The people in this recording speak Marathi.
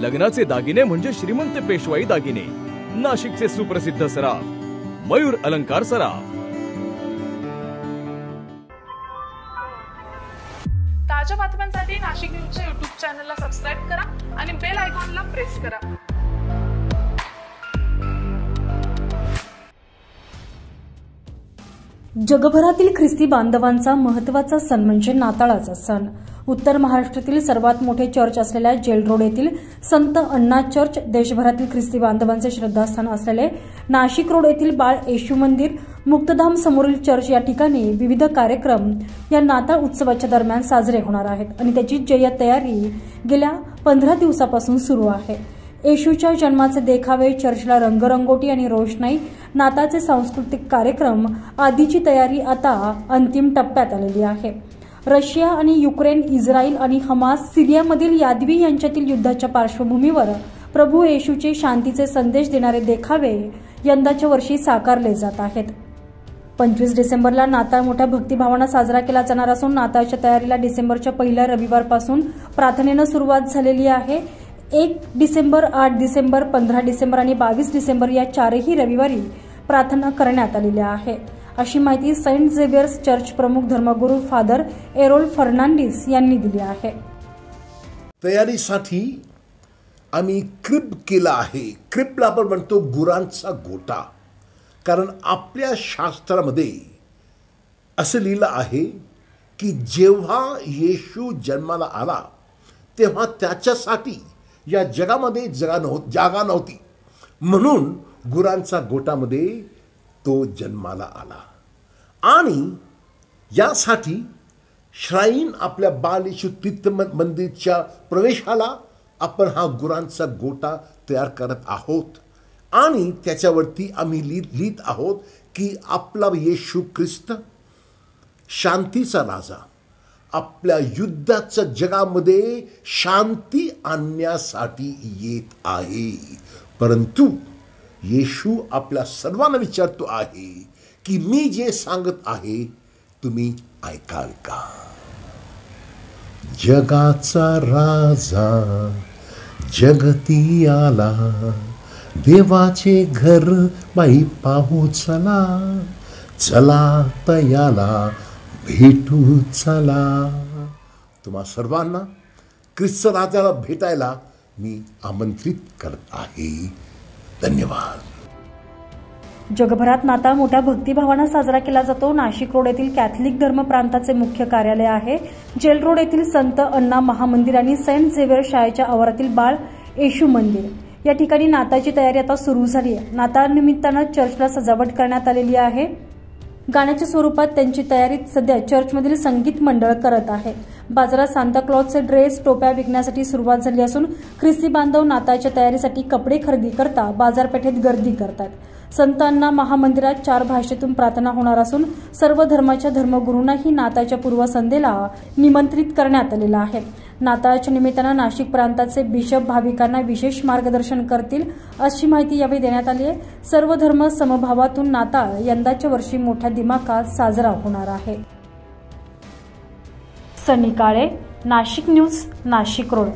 लग्नाचे दागिने म्हणजे श्रीमंत पेशवाई दागिने, नाशिकचे सुप्रसिद्ध सराफ मयूर अलंकार सराफ। ताज्या बातम्यांसाठी नाशिक न्यूजच्या YouTube चॅनलला सबस्क्राइब करा आणि बेल आयकॉनला प्रेस करा। जगभरातील ख्रिस्ती बांधवांचा महत्त्वाचा सण म्हणजे नाताळाचा सण। उत्तर महाराष्ट्रातील सर्वात मोठे चर्च असलेल्या जेल रोड येथील संत अण्णा चर्च, देशभरातील ख्रिस्ती बांधवांचे श्रद्धास्थान असलेले नाशिक रोड येथील बाळ येशू मंदिर, मुक्तधाम समोरील चर्च या ठिकाणी विविध कार्यक्रम या नाताळ उत्सवाच्या दरम्यान साजरे होणार आहेत आणि त्याची जय्यत तयारी गेल्या 15 दिवसापासून सुरू आहे। येशूच्या जन्माचे देखावे, चर्चला रंगरंगोटी आणि रोषणाई, नाताळचे सांस्कृतिक कार्यक्रम आदीची तयारी आता अंतिम टप्प्यात आलेली आहे। रशिया आणि युक्रेन, इस्रायल आणि हमास, सिरियामधील यादवी यांच्यातील युद्धाच्या पार्श्वभूमीवर प्रभू येशूचे शांतीचे संदेश देणारे देखावे यंदाच्या वर्षी साकारले जात आहेत। 25 डिसेंबरला नाताळ मोठ्या भक्तिभावाने साजरा केला जाणार असून नाताळच्या तयारीला डिसेंबरच्या पहिल्या रविवारपासून प्रार्थनेनं सुरुवात झालेली आहे। 1 डिसेंबर, 8 डिसेंबर, 15 डिसेंबर आणि 22 डिसेंबर या चारही रविवारी प्रार्थना करण्यात आलेली आहे, अशी माहिती सेंट झेवियर्स चर्च प्रमुख धर्मगुरू फादर एरोल फर्नांडिस यांनी दिली आहे। तयारीसाठी आम्ही क्रिब केला आहे। क्रिबला आपण म्हणतो गुरांचा गोटा, कारण आपल्या शास्त्रामध्ये असं लिहिलं आहे की जेव्हा येशू जन्माला आला तेव्हा त्याच्यासाठी या जगामध्ये जागा नव्हती, म्हणून गुरांचा गोटामध्ये तो जन्माला आला आणि यासाठी श्राईन आपल्या बाल येशू तीर्थ मंदिरच्या प्रवेशाला आपण हा गुरांचा गोटा तयार करत आहोत आणि त्याच्यावरती आम्ही लिहित आहोत की आपला येशू ख्रिस्त शांतीचा राजा आपल्या युद्धाच्या जगामध्ये शांती आणण्यासाठी येत आहे। परंतु येशू आपल्या सर्वांना विचारतो आहे की मी जे सांगत आहे तुम्ही ऐकाल का? जगाचा राजा जगती आला, देवाचे घर बाई पाहू चला, चला तयाला भेटू चला। तुम्हा सर्वांना ख्रिस्त राजाला भेटायला मी आमंत्रित करत आहे। धन्यवाद। जगभरात नाताळ मोठ्या भक्तिभावाने साजरा केला जातो। नाशिक रोड येथील कॅथलिक धर्म प्रांताचे मुख्य कार्यालय आहे। जेल रोड येथील संत अण्णा महामंदिर आणि सेंट झेवियर शाळेच्या आवारातील बाळ येशू मंदिर या ठिकाणी नाताळची तयारी आता सुरू झाली आहे। नाताळ निमित्तानं चर्चला सजावट करण्यात आलेली आहे। गाण्याच्या स्वरूपात त्यांची तयारी सध्या चर्चमधील संगीत मंडळ करत आहे। बाजारात सांता क्लॉजचे ड्रेस, टोप्या विकण्यासाठी सुरुवात झाली असून ख्रिस्ती बांधव नाताळच्या तयारीसाठी कपडे खरेदी करता बाजारपेठेत गर्दी करतात। संत अण्णा महामंदिरात 4 भाषेतून प्रार्थना होणार असून सर्व धर्माच्या धर्मगुरूंनाही नाताळच्या पूर्वसंध्येला निमंत्रित करण्यात आलेलं आहे। नाताळच्या निमित्तानं नाशिक प्रांताचे बिशप भाविकांना विशेष मार्गदर्शन करतील, अशी माहिती यावेळी देण्यात आली आहे। सर्व धर्म समभावातून नाताळ यंदाच्या वर्षी मोठ्या दिमाखात साजरा होणार आहे। सनी काळे, नाशिक न्यूज, नाशिक रोड।